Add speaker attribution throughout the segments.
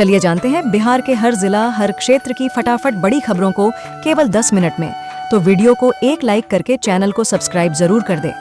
Speaker 1: चलिए जानते हैं बिहार के हर जिला, हर क्षेत्र की फटाफट बड़ी खबरों को केवल 10 मिनट में। तो वीडियो को एक लाइक करके चैनल को सब्सक्राइब जरूर कर दें।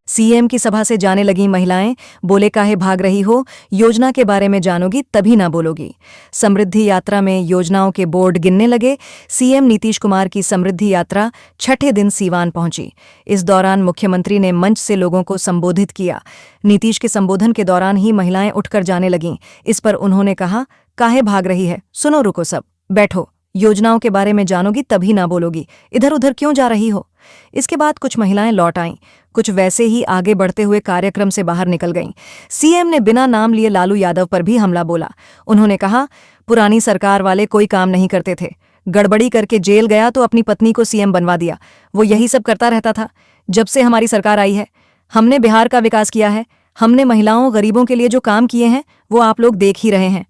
Speaker 1: सीएम की सभा से जाने लगी महिलाएं, बोले काहे भाग रही हो, योजना के बारे में जानोगी तभी ना बोलोगी। समृद्धि यात्रा में योजनाओं के बोर्ड गिनने लगे। सीएम नीतीश कुमार की समृद्धि यात्रा छठे दिन सीवान पहुंची। इस दौरान मुख्यमंत्री ने मंच से लोगों को संबोधित किया। नीतीश के संबोधन के दौरान ही महिलाएं उठकर जाने लगीं। इस पर उन्होंने कहा, काहे भाग रही है, सुनो, रुको सब, बैठो, योजनाओं के बारे में जानोगी तभी ना बोलोगी, इधर उधर क्यों जा रही हो। इसके बाद कुछ महिलाएं लौट आईं, कुछ वैसे ही आगे बढ़ते हुए कार्यक्रम से बाहर निकल गईं। सीएम ने बिना नाम लिए लालू यादव पर भी हमला बोला। उन्होंने कहा, पुरानी सरकार वाले कोई काम नहीं करते थे, गड़बड़ी करके जेल गया तो अपनी पत्नी को सीएम बनवा दिया, वो यही सब करता रहता था। जब से हमारी सरकार आई है, हमने बिहार का विकास किया है, हमने महिलाओं गरीबों के लिए जो काम किए हैं वो आप लोग देख ही रहे हैं।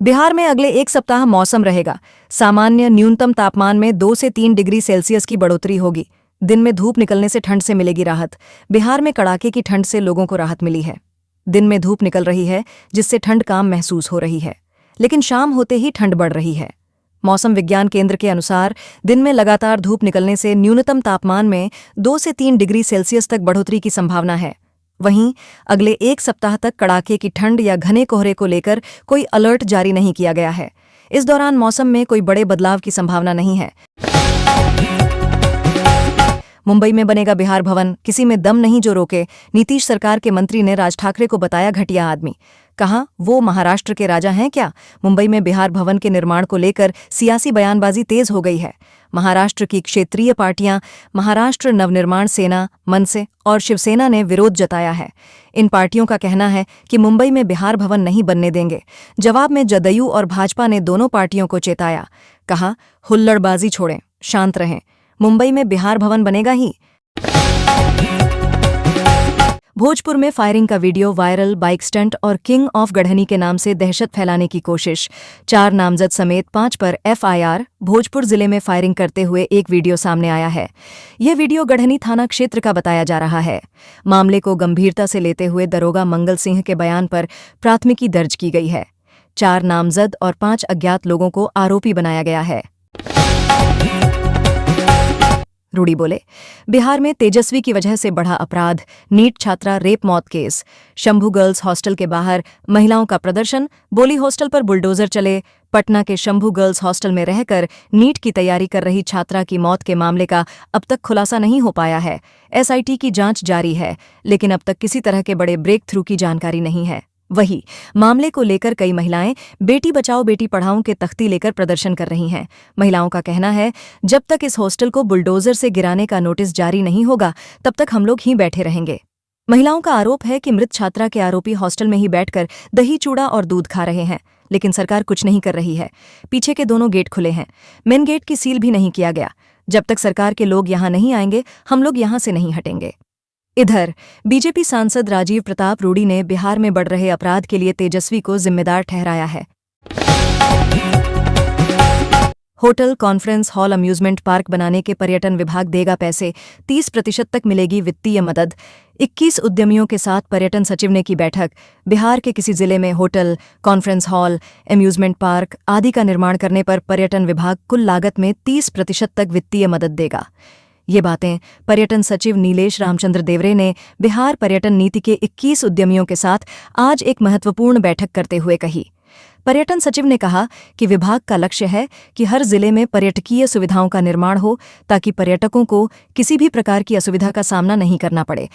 Speaker 1: बिहार में अगले एक सप्ताह मौसम रहेगा। सामान्य न्यूनतम तापमान में 2 से 3 डिग्री सेल्सियस की बढ़ोतरी होगी। दिन में धूप निकलने से ठंड से मिलेगी राहत। बिहार में कड़ाके की ठंड से लोगों को राहत मिली है। दिन में धूप निकल रही है जिससे ठंड कम महसूस हो रही है, लेकिन शाम होते ही ठंड बढ़ रही है। मौसम विज्ञान केंद्र के अनुसार दिन में लगातार धूप निकलने से न्यूनतम तापमान में 2 से 3 डिग्री सेल्सियस तक बढ़ोतरी की संभावना है। वहीं अगले एक सप्ताह तक कड़ाके की ठंड या घने कोहरे को लेकर कोई अलर्ट जारी नहीं किया गया है। इस दौरान मौसम में कोई बड़े बदलाव की संभावना नहीं है। मुंबई में बनेगा बिहार भवन, किसी में दम नहीं जो रोके। नीतीश सरकार के मंत्री ने राज ठाकरे को बताया घटिया आदमी। कहा, वो महाराष्ट्र के राजा हैं क्या। मुंबई में बिहार भवन के निर्माण को लेकर सियासी बयानबाजी तेज हो गई है। महाराष्ट्र की क्षेत्रीय पार्टियां महाराष्ट्र नवनिर्माण सेना, मनसे और शिवसेना ने विरोध जताया है। इन पार्टियों का कहना है कि मुंबई में बिहार भवन नहीं बनने देंगे। जवाब में जदयू और भाजपा ने दोनों पार्टियों को चेताया। कहा, हुल्लड़बाजी छोड़ें, शांत रहें, मुंबई में बिहार भवन बनेगा ही। भोजपुर में फायरिंग का वीडियो वायरल, बाइक स्टंट और किंग ऑफ गढ़नी के नाम से दहशत फैलाने की कोशिश। 4 नामजद समेत 5 पर एफआईआर। भोजपुर जिले में फायरिंग करते हुए एक वीडियो सामने आया है। यह वीडियो गढ़नी थाना क्षेत्र का बताया जा रहा है। मामले को गंभीरता से लेते हुए दरोगा मंगल सिंह के बयान पर प्राथमिकी दर्ज की गई है। 4 नामजद और 5 अज्ञात लोगों को आरोपी बनाया गया है। रूडी बोले, बिहार में तेजस्वी की वजह से बढ़ा अपराध। नीट छात्रा रेप मौत केस। शंभू गर्ल्स हॉस्टल के बाहर महिलाओं का प्रदर्शन। बोली, हॉस्टल पर बुलडोजर चले। पटना के शंभू गर्ल्स हॉस्टल में रहकर नीट की तैयारी कर रही छात्रा की मौत के मामले का अब तक खुलासा नहीं हो पाया है। एसआईटी की जांच जारी है, लेकिन अब तक किसी तरह के बड़े ब्रेक थ्रू की जानकारी नहीं है। वही मामले को लेकर कई महिलाएं बेटी बचाओ बेटी पढ़ाओ के तख्ती लेकर प्रदर्शन कर रही हैं। महिलाओं का कहना है, जब तक इस हॉस्टल को बुलडोजर से गिराने का नोटिस जारी नहीं होगा तब तक हम लोग ही बैठे रहेंगे। महिलाओं का आरोप है कि मृत छात्रा के आरोपी हॉस्टल में ही बैठकर दही चूड़ा और दूध खा रहे हैं, लेकिन सरकार कुछ नहीं कर रही है। पीछे के दोनों गेट खुले हैं, मेन गेट की सील भी नहीं किया गया। जब तक सरकार के लोग यहां नहीं आएंगे हम लोग यहां से नहीं हटेंगे। इधर बीजेपी सांसद राजीव प्रताप रूडी ने बिहार में बढ़ रहे अपराध के लिए तेजस्वी को जिम्मेदार ठहराया है। Hotel, conference hall, amusement park बनाने के पर्यटन विभाग देगा पैसे। 30% तक मिलेगी वित्तीय मदद। 21 उद्यमियों के साथ पर्यटन सचिव ने की बैठक। बिहार के किसी जिले में hotel, conference hall, amusement park आदि का निर्माण करने पर पर्यटन विभाग कुल लागत में 30% तक वित्तीय मदद देगा। ये बातें पर्यटन सचिव नीलेश रामचंद्र देवरे ने बिहार पर्यटन नीति के 21 उद्यमियों के साथ आज एक महत्वपूर्ण बैठक करते हुए कही। पर्यटन सचिव ने कहा कि विभाग का लक्ष्य है कि हर जिले में पर्यटकीय सुविधाओं का निर्माण हो ताकि पर्यटकों को किसी भी प्रकार की असुविधा का सामना नहीं करना पड़े।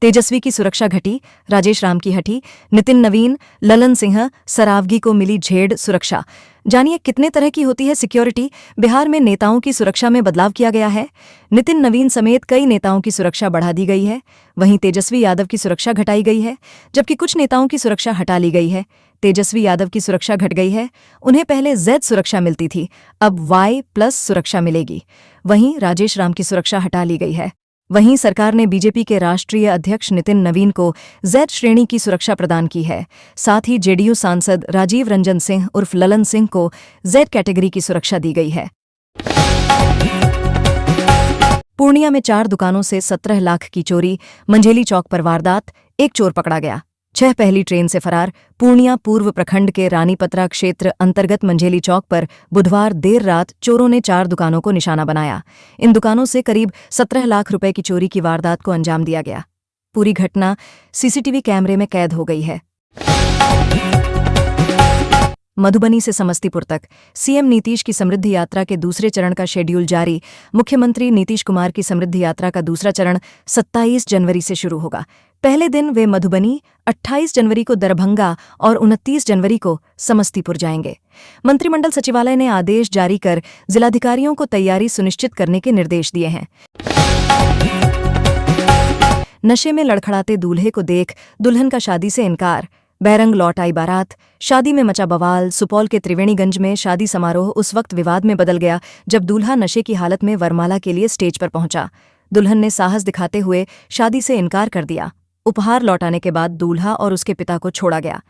Speaker 1: तेजस्वी की सुरक्षा घटी, राजेश राम की हटी। नितिन नवीन, ललन सिंह, सरावगी को मिली झेड़ सुरक्षा। जानिए कितने तरह की होती है सिक्योरिटी। बिहार में नेताओं की सुरक्षा में बदलाव किया गया है। नितिन नवीन समेत कई नेताओं की सुरक्षा बढ़ा दी गई है। वहीं तेजस्वी यादव की सुरक्षा घटाई गई है, जबकि कुछ नेताओं की सुरक्षा हटा ली गई है। तेजस्वी यादव की सुरक्षा घट गई है। उन्हें पहले Z सुरक्षा मिलती थी, अब Y+ सुरक्षा मिलेगी। वहीं राजेश राम की सुरक्षा हटा ली गई है। वहीं सरकार ने बीजेपी के राष्ट्रीय अध्यक्ष नितिन नवीन को Z श्रेणी की सुरक्षा प्रदान की है। साथ ही जेडीयू सांसद राजीव रंजन सिंह उर्फ ललन सिंह को Z कैटेगरी की सुरक्षा दी गई है। पूर्णिया में 4 दुकानों से 17 लाख की चोरी, मंझेली चौक पर वारदात, एक चोर पकड़ा गया। 6 पहली ट्रेन से फरार। पूर्णिया पूर्व प्रखंड के रानीपत्रा क्षेत्र अंतर्गत मंझेली चौक पर बुधवार देर रात चोरों ने 4 दुकानों को निशाना बनाया। इन दुकानों से करीब 17 लाख रुपए की चोरी की वारदात को अंजाम दिया गया। पूरी घटना सीसीटीवी कैमरे में कैद हो गई है। मधुबनी से समस्तीपुर तक सीएम नीतीश की समृद्धि यात्रा के दूसरे चरण का शेड्यूल जारी। मुख्यमंत्री नीतीश कुमार की समृद्धि यात्रा का दूसरा चरण 27 जनवरी से शुरू होगा। पहले दिन वे मधुबनी, 28 जनवरी को दरभंगा और 29 जनवरी को समस्तीपुर जाएंगे। मंत्रिमंडल सचिवालय ने आदेश जारी कर जिलाधिकारियों को तैयारी सुनिश्चित करने के निर्देश दिए हैं। नशे में लड़खड़ाते दूल्हे को देख दुल्हन का शादी से इनकार, बैरंग लौट आई बारात। शादी में मचा बवाल। सुपौल के त्रिवेणीगंज में शादी समारोह उस वक्त विवाद में बदल गया जब दूल्हा नशे की हालत में वरमाला के लिए स्टेज पर पहुंचा। दुल्हन ने साहस दिखाते हुए शादी से इनकार कर दिया। उपहार लौटाने के बाद दूल्हा और उसके पिता को छोड़ा गया।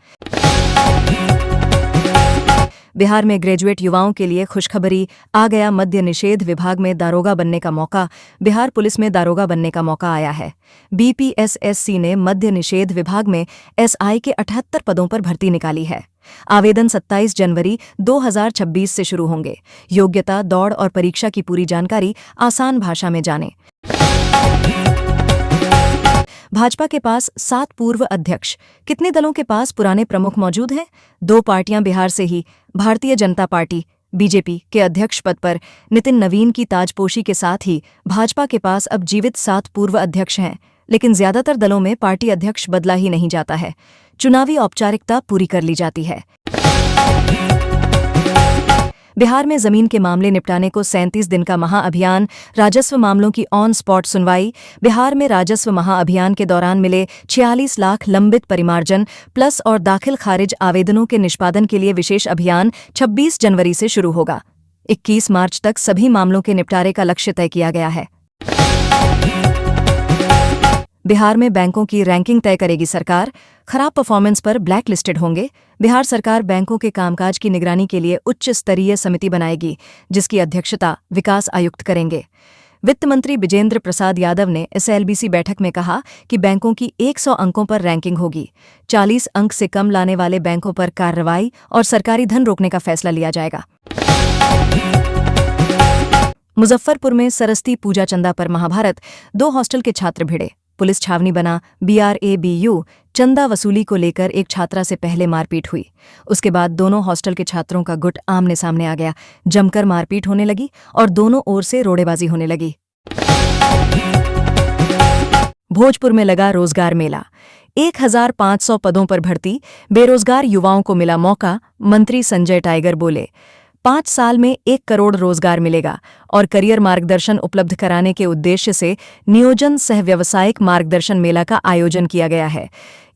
Speaker 1: बिहार में ग्रेजुएट युवाओं के लिए खुशखबरी, आ गया मद्य निषेध विभाग में दारोगा बनने का मौका। बिहार पुलिस में दारोगा बनने का मौका आया है। बीपीएसएससी ने मद्य निषेध विभाग में एसआई के 78 पदों पर भर्ती निकाली है। आवेदन 27 जनवरी 2026 से शुरू होंगे। योग्यता, दौड़ और परीक्षा की पूरी जानकारी आसान भाषा में जानें। भाजपा के पास 7 पूर्व अध्यक्ष। कितने दलों के पास पुराने प्रमुख मौजूद हैं? 2 पार्टियां बिहार से ही। भारतीय जनता पार्टी बीजेपी के अध्यक्ष पद पर नितिन नवीन की ताजपोशी के साथ ही भाजपा के पास अब जीवित 7 पूर्व अध्यक्ष हैं। लेकिन ज्यादातर दलों में पार्टी अध्यक्ष बदला ही नहीं जाता है, चुनावी औपचारिकता पूरी कर ली जाती है। बिहार में जमीन के मामले निपटाने को 37 दिन का महाअभियान। राजस्व मामलों की ऑन स्पॉट सुनवाई। बिहार में राजस्व महाअभियान के दौरान मिले 46 लाख लंबित परिमार्जन प्लस और दाखिल खारिज आवेदनों के निष्पादन के लिए विशेष अभियान 26 जनवरी से शुरू होगा। 21 मार्च तक सभी मामलों के निपटारे का लक्ष्य तय किया गया है। बिहार में बैंकों की रैंकिंग तय करेगी सरकार। खराब परफॉर्मेंस पर ब्लैक लिस्टेड होंगे। बिहार सरकार बैंकों के कामकाज की निगरानी के लिए उच्च स्तरीय समिति बनाएगी, जिसकी अध्यक्षता विकास आयुक्त करेंगे। वित्त मंत्री बिजेंद्र प्रसाद यादव ने इस एलबीसी बैठक में कहा कि बैंकों की 100 अंकों पर रैंकिंग होगी। 40 अंक से कम लाने वाले बैंकों पर कार्रवाई और सरकारी धन रोकने का फैसला लिया जाएगा। मुजफ्फरपुर में सरस्वती पूजा चंदा पर महाभारत। 2 हॉस्टल के छात्र भिड़े। पुलिस छावनी बना BRABU। चंदा वसूली को लेकर एक छात्रा से पहले मारपीट हुई। उसके बाद दोनों हॉस्टल के छात्रों का गुट आमने सामने आ गया। जमकर मारपीट होने लगी और दोनों ओर से रोड़ेबाजी होने लगी। भोजपुर में लगा रोजगार मेला। 1500 पदों पर भर्ती। बेरोजगार युवाओं को मिला मौका। मंत्री संजय टाइगर बोले, 5 साल में 1 करोड़ रोजगार मिलेगा और करियर मार्गदर्शन उपलब्ध कराने के उद्देश्य से नियोजन सह व्यावसायिक मार्गदर्शन मेला का आयोजन किया गया है।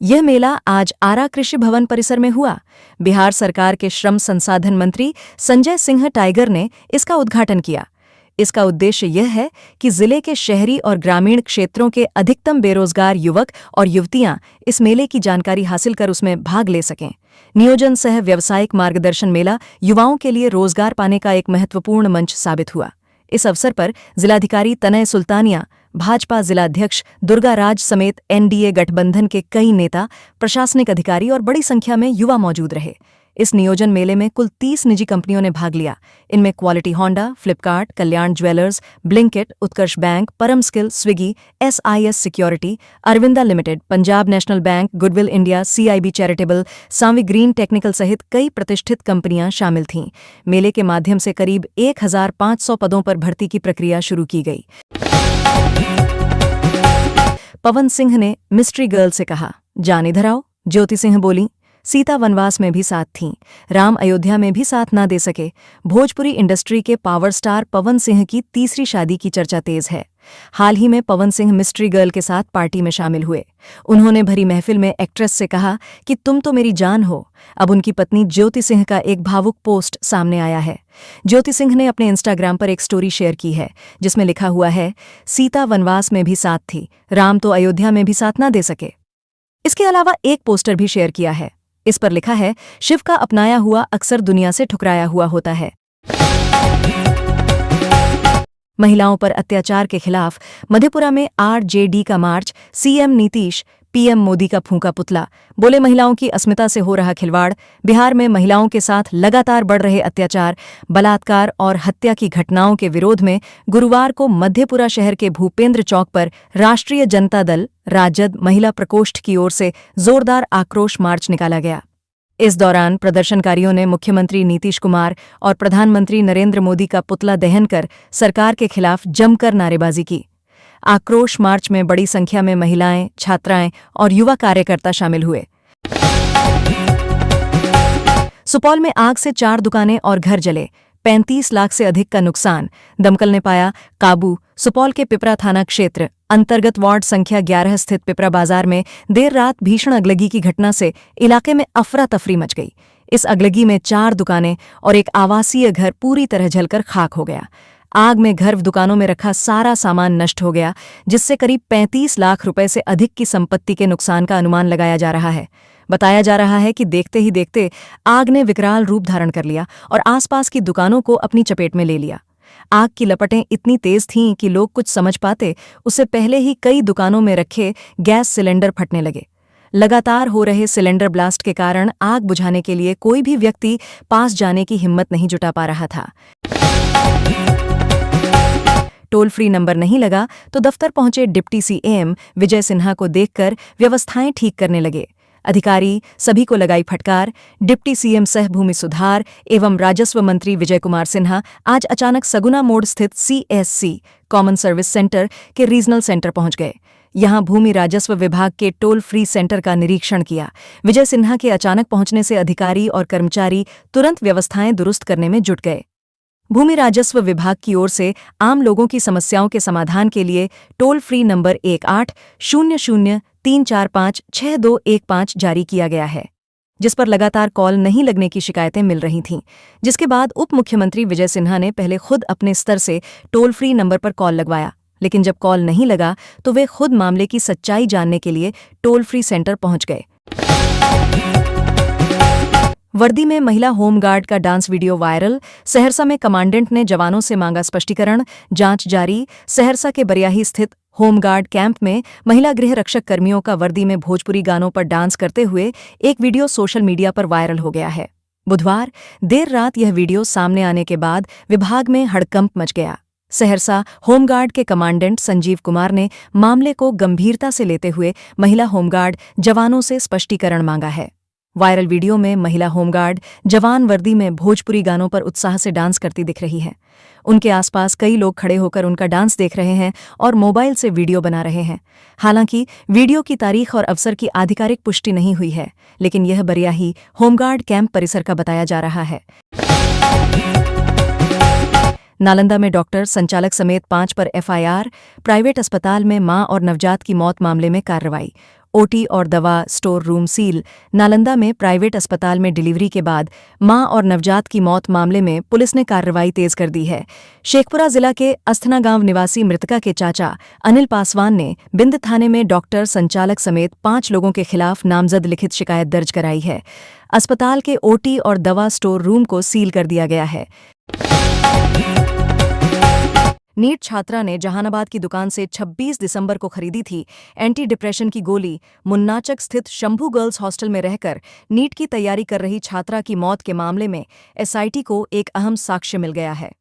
Speaker 1: यह मेला आज आरा कृषि भवन परिसर में हुआ। बिहार सरकार के श्रम संसाधन मंत्री संजय सिंह टाइगर ने इसका उद्घाटन किया। इसका उद्देश्य यह है कि जिले के शहरी और ग्रामीण क्षेत्रों के अधिकतम बेरोजगार युवक और युवतियां इस मेले की जानकारी हासिल कर उसमें भाग ले सकें। नियोजन सह व्यावसायिक मार्गदर्शन मेला युवाओं के लिए रोजगार पाने का एक महत्वपूर्ण मंच साबित हुआ। इस अवसर पर जिलाधिकारी तनय सुल्तानिया, भाजपा जिलाध्यक्ष दुर्गा राज समेत NDA गठबंधन के कई नेता, प्रशासनिक अधिकारी और बड़ी संख्या में युवा मौजूद रहे। इस नियोजन मेले में कुल 30 निजी कंपनियों ने भाग लिया। इनमें क्वालिटी होंडा, फ्लिपकार्ट, कल्याण ज्वेलर्स, ब्लिंकिट, उत्कर्ष बैंक, परम skill, Swiggy, SIS security, Aravinda limited, Punjab national bank, goodwill India, CIB charitable, Saanvi green technical सहित कई प्रतिष्ठित कंपनियां शामिल थीं। मेले के माध्यम से करीब 1500 पदों पर भर्ती की प्रक्रिया शुरू की गई। पवन सिंह ने मिस्ट्री गर्ल से कहा, जान इधर आओ। ज्योति सिंह बोली, सीता वनवास में भी साथ थीं, राम अयोध्या में भी साथ ना दे सके। भोजपुरी इंडस्ट्री के पावर स्टार पवन सिंह की तीसरी शादी की चर्चा तेज है। हाल ही में पवन सिंह मिस्ट्री गर्ल के साथ पार्टी में शामिल हुए। उन्होंने भरी महफिल में एक्ट्रेस से कहा कि तुम तो मेरी जान हो। अब उनकी पत्नी ज्योति सिंह का एक भावुक पोस्ट सामने आया है। ज्योति सिंह ने अपने इंस्टाग्राम पर एक स्टोरी शेयर की है, जिसमें लिखा हुआ है, सीता वनवास में भी साथ थी, राम तो अयोध्या में भी साथ ना दे सके। इसके अलावा एक पोस्टर भी शेयर किया है। इस पर लिखा है, शिव का अपनाया हुआ अक्सर दुनिया से ठुकराया हुआ होता है। महिलाओं पर अत्याचार के खिलाफ मधेपुरा में आरजेडी का मार्च, सीएम नीतीश, पीएम मोदी का फूंका पुतला, बोले महिलाओं की अस्मिता से हो रहा खिलवाड़। बिहार में महिलाओं के साथ लगातार बढ़ रहे अत्याचार, बलात्कार और हत्या की घटनाओं के विरोध में गुरुवार को मधेपुरा शहर के भूपेंद्र चौक पर राष्ट्रीय जनता दल राजद महिला प्रकोष्ठ की ओर से जोरदार आक्रोश मार्च निकाला गया। इस दौरान प्रदर्शनकारियों ने मुख्यमंत्री नीतीश कुमार और प्रधानमंत्री नरेंद्र मोदी का पुतला दहन कर सरकार के खिलाफ जमकर नारेबाजी की। आक्रोश मार्च में बड़ी संख्या में महिलाएं, छात्राएं और युवा कार्यकर्ता शामिल हुए। सुपौल में आग से 4 दुकानें और घर जले, 35 लाख से अधिक का नुकसान, दमकल ने पाया काबू। सुपौल के पिपरा थाना क्षेत्र अंतर्गत वार्ड संख्या 11 स्थित पिपरा बाजार में देर रात भीषण अगलगी की घटना से इलाके में अफरा तफरी मच गई। इस अगलगी में 4 दुकानें और एक आवासीय घर पूरी तरह जलकर खाक हो गया। आग में घर व दुकानों में रखा सारा सामान नष्ट हो गया, जिससे करीब 35 लाख रुपए से अधिक की संपत्ति के नुकसान का अनुमान लगाया जा रहा है। बताया जा रहा है कि देखते ही देखते आग ने विकराल रूप धारण कर लिया और आसपास की दुकानों को अपनी चपेट में ले लिया। आग की लपटें इतनी तेज थीं कि लोग कुछ समझ पाते उससे पहले ही कई दुकानों में रखे गैस सिलेंडर फटने लगे। लगातार हो रहे सिलेंडर ब्लास्ट के कारण आग बुझाने के लिए कोई भी व्यक्ति पास जाने की हिम्मत नहीं जुटा पा रहा था। टोल फ्री नंबर नहीं लगा तो दफ्तर पहुंचे डिप्टी सीएम विजय सिन्हा को देखकर व्यवस्थाएं ठीक करने लगे। अधिकारी सभी को लगाई फटकार। डिप्टी सीएम सह भूमि सुधार एवं राजस्व मंत्री विजय कुमार सिन्हा आज अचानक सगुना मोड़ स्थित सीएससी कॉमन सर्विस सेंटर के रीजनल सेंटर पहुंच गए। यहां भूमि राजस्व विभाग के टोल फ्री सेंटर का निरीक्षण किया। विजय सिन्हा के अचानक पहुंचने से अधिकारी और कर्मचारी तुरंत व्यवस्थाएं दुरुस्त करने में जुट गए। भूमि राजस्व विभाग की ओर से आम लोगों की समस्याओं के समाधान के लिए टोल फ्री नंबर 1800-345-6215 जारी किया गया है, जिस पर लगातार कॉल नहीं लगने की शिकायतें मिल रही थीं। जिसके बाद उप मुख्यमंत्री विजय सिन्हा ने पहले खुद अपने स्तर से टोल फ्री नंबर पर कॉल लगवाया, लेकिन जब कॉल नहीं लगा तो वे खुद मामले की सच्चाई जानने के लिए टोल फ्री सेंटर पहुंच गए। वर्दी में महिला होमगार्ड का डांस वीडियो वायरल। सहरसा में कमांडेंट ने जवानों से मांगा स्पष्टीकरण, जांच जारी। सहरसा के बरियाही स्थित होमगार्ड कैंप में महिला गृह रक्षक कर्मियों का वर्दी में भोजपुरी गानों पर डांस करते हुए एक वीडियो सोशल मीडिया पर वायरल हो गया है। बुधवार देर रात यह वीडियो सामने आने के बाद विभाग में हड़कंप मच गया। सहरसा होमगार्ड के कमांडेंट संजीव कुमार ने मामले को गंभीरता से लेते हुए महिला होमगार्ड जवानों से स्पष्टीकरण मांगा है। वायरल वीडियो में महिला होमगार्ड जवान वर्दी में भोजपुरी गानों पर उत्साह से डांस करती दिख रही हैं। उनके आसपास कई लोग खड़े होकर उनका डांस देख रहे हैं और मोबाइल से वीडियो बना रहे हैं। हालांकि वीडियो की तारीख और अवसर की आधिकारिक पुष्टि नहीं हुई है, लेकिन यह बरियाही होमगार्ड कैंप परिसर का बताया जा रहा है। नालंदा में डॉक्टर संचालक समेत 5 पर एफआईआर। प्राइवेट अस्पताल में मां और नवजात की मौत मामले में कार्रवाई। ओटी और दवा स्टोर रूम सील। नालंदा में प्राइवेट अस्पताल में डिलीवरी के बाद मां और नवजात की मौत मामले में पुलिस ने कार्रवाई तेज कर दी है। शेखपुरा जिला के अस्थना गांव निवासी मृतका के चाचा अनिल पासवान ने बिंद थाने में डॉक्टर संचालक समेत 5 लोगों के खिलाफ नामजद लिखित शिकायत दर्ज कराई है। अस्पताल के ओटी और दवा स्टोर रूम को सील कर दिया गया है। नीट छात्रा ने जहानाबाद की दुकान से 26 दिसंबर को खरीदी थी एंटी डिप्रेशन की गोली। मुन्नाचक स्थित शंभू गर्ल्स हॉस्टल में रहकर नीट की तैयारी कर रही छात्रा की मौत के मामले में एसआईटी को एक अहम साक्ष्य मिल गया है।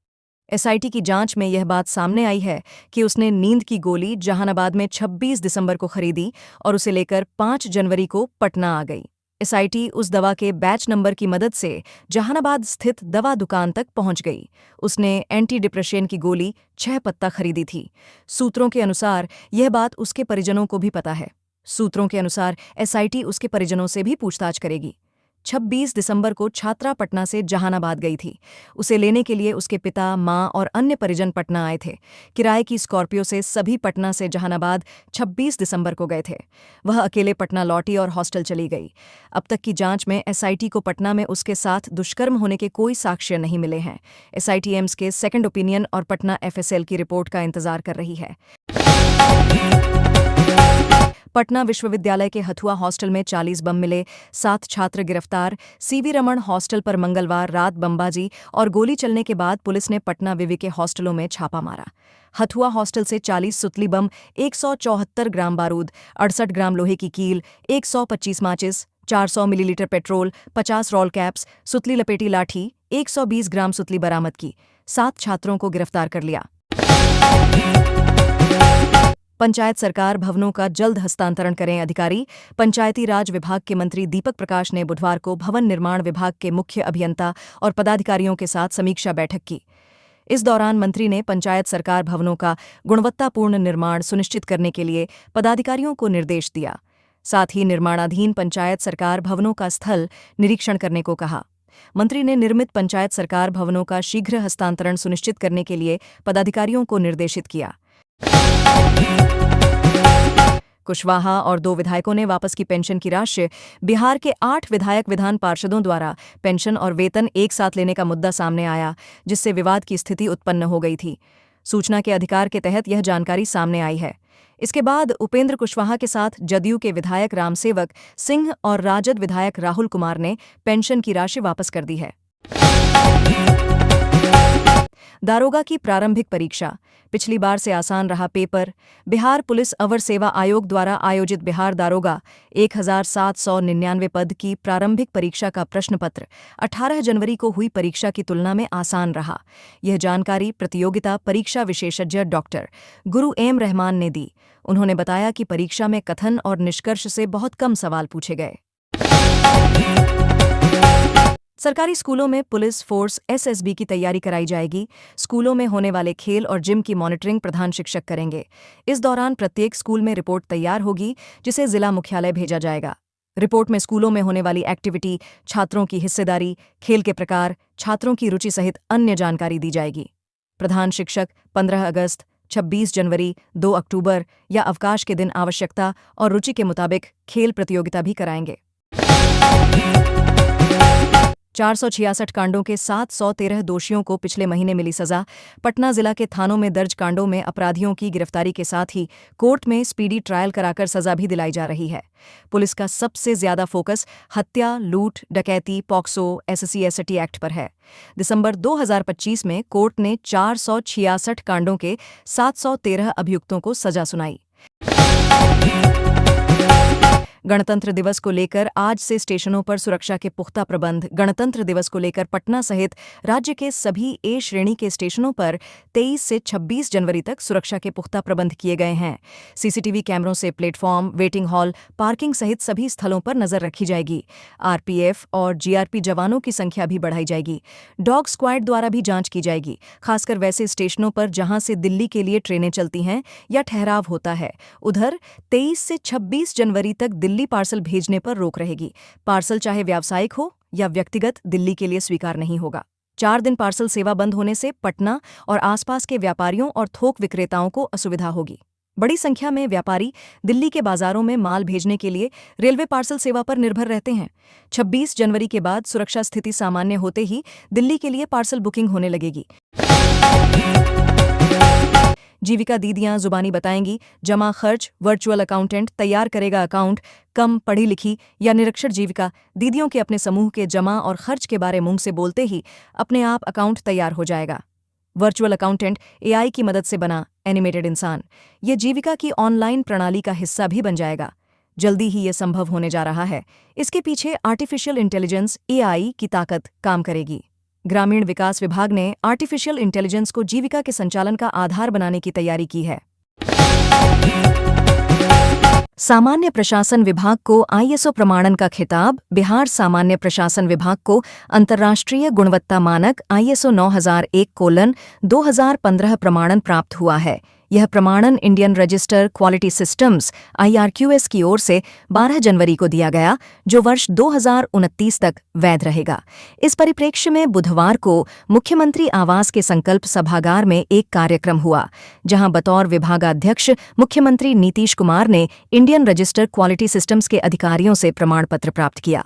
Speaker 1: एसआईटी की जांच में यह बात सामने आई है कि उसने नींद की गोली जहानाबाद में 26 दिसंबर को खरीदी और उसे लेकर 5 जनवरी को पटना आ गई। एसआईटी उस दवा के बैच नंबर की मदद से जहानाबाद स्थित दवा दुकान तक पहुंच गई। उसने एंटी डिप्रेशन की गोली 6 पत्ता खरीदी थी। सूत्रों के अनुसार यह बात उसके परिजनों को भी पता है। सूत्रों के अनुसार एसआईटी उसके परिजनों से भी पूछताछ करेगी। 26 दिसंबर को छात्रा पटना से जहानाबाद गई थी। उसे लेने के लिए उसके पिता, मां और अन्य परिजन पटना आए थे। किराए की स्कॉर्पियो से सभी पटना से जहानाबाद 26 दिसंबर को गए थे। वह अकेले पटना लौटी और हॉस्टल चली गई। अब तक की जांच में एसआईटी को पटना में उसके साथ दुष्कर्म होने के कोई साक्ष्य नहीं मिले हैं। एसआईटी एम्स के सेकंड ओपिनियन और पटना एफएसएल की रिपोर्ट का इंतजार कर रही है। पटना विश्वविद्यालय के हथुआ हॉस्टल में 40 बम मिले, 7 छात्र गिरफ्तार। सीवी रमन हॉस्टल पर मंगलवार रात बमबाजी और गोली चलने के बाद पुलिस ने पटना विवि के हॉस्टलों में छापा मारा। हथुआ हॉस्टल से 40 सुतली बम, 174 ग्राम बारूद, 68 ग्राम लोहे की कील, 125 माचिस, 400 मिलीलीटर पेट्रोल, 50 रोल कैप्स, सुतली लपेटी लाठी, 120 ग्राम सुतली बरामद की। 7 छात्रों को गिरफ्तार कर लिया। पंचायत सरकार भवनों का जल्द हस्तांतरण करें अधिकारी। पंचायती राज विभाग के मंत्री दीपक प्रकाश ने बुधवार को भवन निर्माण विभाग के मुख्य अभियंता और पदाधिकारियों के साथ समीक्षा बैठक की। इस दौरान मंत्री ने पंचायत सरकार भवनों का गुणवत्तापूर्ण निर्माण सुनिश्चित करने के लिए पदाधिकारियों को निर्देश दिया। साथ ही निर्माणाधीन पंचायत सरकार भवनों का स्थल निरीक्षण करने को कहा। मंत्री ने निर्मित पंचायत सरकार भवनों का शीघ्र हस्तांतरण सुनिश्चित करने के लिए पदाधिकारियों को निर्देशित किया। कुशवाहा और 2 विधायकों ने वापस की पेंशन की राशि। बिहार के 8 विधायक विधान पार्षदों द्वारा पेंशन और वेतन एक साथ लेने का मुद्दा सामने आया, जिससे विवाद की स्थिति उत्पन्न हो गई थी। सूचना के अधिकार के तहत यह जानकारी सामने आई है। इसके बाद उपेंद्र कुशवाहा के साथ जदयू के विधायक रामसेवक सिंह और राजद विधायक राहुल कुमार ने पेंशन की राशि वापस कर दी है। दारोगा की प्रारंभिक परीक्षा, पिछली बार से आसान रहा पेपर। बिहार पुलिस अवर सेवा आयोग द्वारा आयोजित बिहार दारोगा 1799 पद की प्रारंभिक परीक्षा का प्रश्न पत्र 18 जनवरी को हुई परीक्षा की तुलना में आसान रहा। यह जानकारी प्रतियोगिता परीक्षा विशेषज्ञ डॉक्टर गुरु एम रहमान ने दी। उन्होंने बताया कि परीक्षा में कथन और निष्कर्ष से बहुत कम सवाल पूछे गए। सरकारी स्कूलों में पुलिस फोर्स एसएसबी की तैयारी कराई जाएगी। स्कूलों में होने वाले खेल और जिम की मॉनिटरिंग प्रधान शिक्षक करेंगे। इस दौरान प्रत्येक स्कूल में रिपोर्ट तैयार होगी, जिसे जिला मुख्यालय भेजा जाएगा। रिपोर्ट में स्कूलों में होने वाली एक्टिविटी, छात्रों की हिस्सेदारी, खेल के प्रकार, छात्रों की रुचि सहित अन्य जानकारी दी जाएगी। प्रधान शिक्षक 15 अगस्त, 26 जनवरी, 2 अक्टूबर या अवकाश के दिन आवश्यकता और रुचि के मुताबिक खेल प्रतियोगिता भी कराएंगे। 466 कांडों के 713 दोषियों को पिछले महीने मिली सजा। पटना जिला के थानों में दर्ज कांडों में अपराधियों की गिरफ्तारी के साथ ही कोर्ट में स्पीडी ट्रायल कराकर सजा भी दिलाई जा रही है। पुलिस का सबसे ज्यादा फोकस हत्या, लूट, डकैती, पॉक्सो, SC/ST एक्ट पर है। दिसंबर 2025 में कोर्ट ने 466 कांडों के 713 अभियुक्तों को सजा सुनाई। गणतंत्र दिवस को लेकर आज से स्टेशनों पर सुरक्षा के पुख्ता प्रबंध। गणतंत्र दिवस को लेकर पटना सहित राज्य के सभी ए श्रेणी के स्टेशनों पर 23 से 26 जनवरी तक सुरक्षा के पुख्ता प्रबंध किए गए हैं। सीसीटीवी कैमरों से प्लेटफॉर्म, वेटिंग हॉल, पार्किंग सहित सभी स्थलों पर नजर रखी जाएगी। आरपीएफ और जीआरपी जवानों की संख्या भी बढ़ाई जाएगी। डॉग स्क्वाड द्वारा भी जांच की जाएगी, खासकर वैसे स्टेशनों पर जहां से दिल्ली के लिए ट्रेनें चलती हैं या ठहराव होता है। उधर 23 से 26 जनवरी तक दिल्ली पार्सल भेजने पर रोक रहेगी। पार्सल चाहे व्यावसायिक हो या व्यक्तिगत, दिल्ली के लिए स्वीकार नहीं होगा। 4 दिन पार्सल सेवा बंद होने से पटना और आसपास के व्यापारियों और थोक विक्रेताओं को असुविधा होगी। बड़ी संख्या में व्यापारी दिल्ली के बाजारों में माल भेजने के लिए रेलवे पार्सल सेवा पर निर्भर रहते हैं। 26 जनवरी के बाद सुरक्षा स्थिति सामान्य होते ही दिल्ली के लिए पार्सल बुकिंग होने लगेगी। जीविका दीदियां जुबानी बताएंगी, जमा खर्च वर्चुअल अकाउंटेंट तैयार करेगा अकाउंट। कम पढ़ी लिखी या निरक्षर जीविका दीदियों के अपने समूह के जमा और खर्च के बारे मुंह से बोलते ही अपने आप अकाउंट तैयार हो जाएगा। वर्चुअल अकाउंटेंट एआई की मदद से बना एनिमेटेड इंसान, ये जीविका की ऑनलाइन प्रणाली का हिस्सा भी बन जाएगा। जल्दी ही ये संभव होने जा रहा है। इसके पीछे आर्टिफिशियल इंटेलिजेंस एआई की ताकत काम करेगी। ग्रामीण विकास विभाग ने आर्टिफिशियल इंटेलिजेंस को जीविका के संचालन का आधार बनाने की तैयारी की है। सामान्य प्रशासन विभाग को आईएसओ प्रमाणन का खिताब। बिहार सामान्य प्रशासन विभाग को अंतर्राष्ट्रीय गुणवत्ता मानक आईएसओ 9001:2015 प्रमाणन प्राप्त हुआ है। यह प्रमाणन Indian register quality systems IRQS की ओर से 12 जनवरी को दिया गया, जो वर्ष 2029 तक वैध रहेगा। इस परिप्रेक्ष्य में बुधवार को मुख्यमंत्री आवास के संकल्प सभागार में एक कार्यक्रम हुआ, जहां बतौर विभागाध्यक्ष मुख्यमंत्री नीतीश कुमार ने इंडियन रजिस्टर क्वालिटी सिस्टम्स के अधिकारियों से प्रमाण पत्र प्राप्त किया।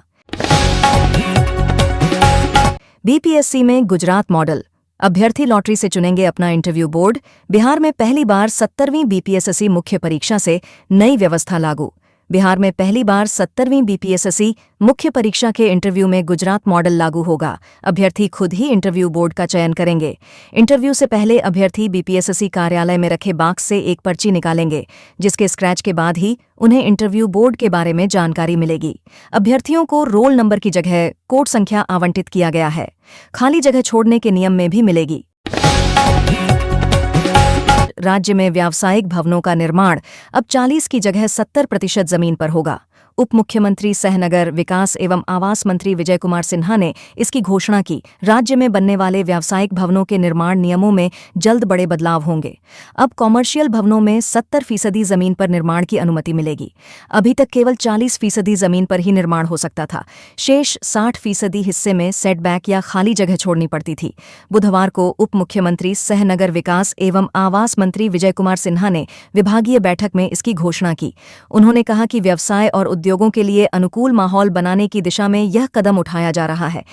Speaker 1: बीपीएससी में गुजरात मॉडल, अभ्यर्थी लॉटरी से चुनेंगे अपना इंटरव्यू बोर्ड। बिहार में पहली बार 70वीं बीपीएससी मुख्य परीक्षा से नई व्यवस्था लागू। बिहार में पहली बार 70वीं बीपीएससी मुख्य परीक्षा के इंटरव्यू में गुजरात मॉडल लागू होगा। अभ्यर्थी खुद ही इंटरव्यू बोर्ड का चयन करेंगे। इंटरव्यू से पहले अभ्यर्थी बीपीएससी कार्यालय में रखे बॉक्स से एक पर्ची निकालेंगे, जिसके स्क्रैच के बाद ही उन्हें इंटरव्यू बोर्ड के बारे में जानकारी मिलेगी। अभ्यर्थियों को रोल नंबर की जगह कोड संख्या आवंटित किया गया है। खाली जगह छोड़ने के नियम में भी मिलेगी। राज्य में व्यावसायिक भवनों का निर्माण अब 40 की जगह 70% जमीन पर होगा। उप मुख्यमंत्री सह नगर विकास एवं आवास मंत्री विजय कुमार सिन्हा ने इसकी घोषणा की। राज्य में बनने वाले व्यावसायिक भवनों के निर्माण नियमों में जल्द बड़े बदलाव होंगे। अब कॉमर्शियल भवनों में 70% जमीन पर निर्माण की अनुमति मिलेगी। अभी तक केवल 40% जमीन पर ही निर्माण हो सकता था। शेष 60% हिस्से में सेटबैक या खाली जगह छोड़नी पड़ती थी। बुधवार को उप मुख्यमंत्री सह नगर विकास एवं आवास मंत्री विजय कुमार सिन्हा ने विभागीय बैठक में इसकी घोषणा की। उन्होंने कहा कि व्यवसाय और उद्योगों के लिए अनुकूल माहौल बनाने की दिशा में यह कदम उठाया जा रहा है।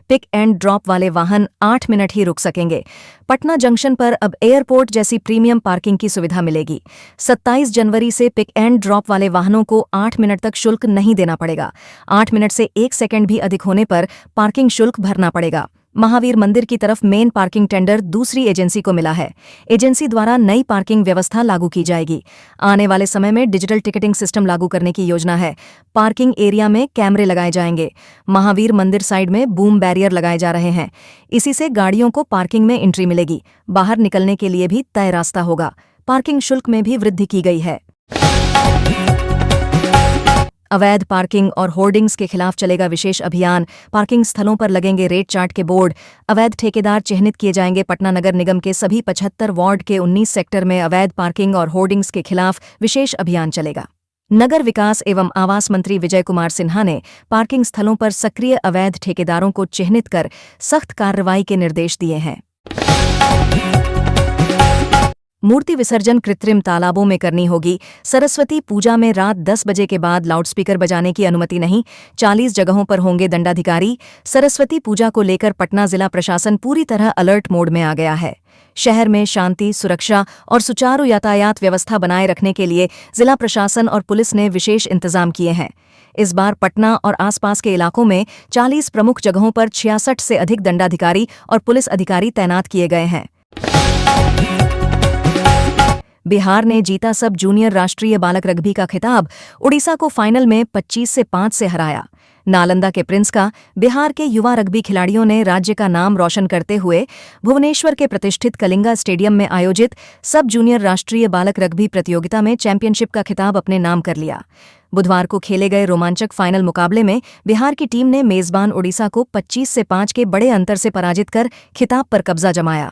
Speaker 1: पिक एंड ड्रॉप वाले वाहन 8 मिनट ही रुक सकेंगे। पटना जंक्शन पर अब एयरपोर्ट जैसी प्रीमियम पार्किंग की सुविधा मिलेगी। 27 जनवरी से पिक एंड ड्रॉप वाले वाहनों को 8 मिनट तक शुल्क नहीं देना पड़ेगा। 8 मिनट से 1 सेकंड भी अधिक होने पर पार्किंग शुल्क भरना पड़ेगा। महावीर मंदिर की तरफ मेन पार्किंग टेंडर दूसरी एजेंसी को मिला है। एजेंसी द्वारा नई पार्किंग व्यवस्था लागू की जाएगी। आने वाले समय में डिजिटल टिकटिंग सिस्टम लागू करने की योजना है। पार्किंग एरिया में कैमरे लगाए जाएंगे। महावीर मंदिर साइड में बूम बैरियर लगाए जा रहे हैं। इसी से गाड़ियों को पार्किंग में एंट्री मिलेगी। बाहर निकलने के लिए भी तय रास्ता होगा। पार्किंग शुल्क में भी वृद्धि की गई है। अवैध पार्किंग और होर्डिंग्स के खिलाफ चलेगा विशेष अभियान। पार्किंग स्थलों पर लगेंगे रेट चार्ट के बोर्ड। अवैध ठेकेदार चिह्नित किए जाएंगे। पटना नगर निगम के सभी 75 वार्ड के 19 सेक्टर में अवैध पार्किंग और होर्डिंग्स के खिलाफ विशेष अभियान चलेगा। नगर विकास एवं आवास मंत्री विजय कुमार सिन्हा ने पार्किंग स्थलों पर सक्रिय अवैध ठेकेदारों को चिह्नित कर सख्त कार्रवाई के निर्देश दिए हैं। मूर्ति विसर्जन कृत्रिम तालाबों में करनी होगी। सरस्वती पूजा में रात 10 बजे के बाद लाउडस्पीकर बजाने की अनुमति नहीं। 40 जगहों पर होंगे दंडाधिकारी। सरस्वती पूजा को लेकर पटना जिला प्रशासन पूरी तरह अलर्ट मोड में आ गया है। शहर में शांति, सुरक्षा और सुचारू यातायात व्यवस्था बनाए रखने के लिए जिला प्रशासन और पुलिस ने विशेष इंतजाम किए हैं। इस बार पटना और आसपास के इलाकों में 40 प्रमुख जगहों पर 66 से अधिक दंडाधिकारी और पुलिस अधिकारी तैनात किए गए हैं। बिहार ने जीता सब जूनियर राष्ट्रीय बालक रग्बी का खिताब। उड़ीसा को फाइनल में 25 से 5 से हराया। नालंदा के प्रिंस का बिहार के युवा रग्बी खिलाड़ियों ने राज्य का नाम रोशन करते हुए भुवनेश्वर के प्रतिष्ठित कलिंगा स्टेडियम में आयोजित सब जूनियर राष्ट्रीय बालक रग्बी प्रतियोगिता में चैंपियनशिप का खिताब अपने नाम कर लिया। बुधवार को खेले गए रोमांचक फाइनल मुकाबले में बिहार की टीम ने मेजबान उड़ीसा को 25 से 5 के बड़े अंतर से पराजित कर खिताब पर कब्जा जमाया।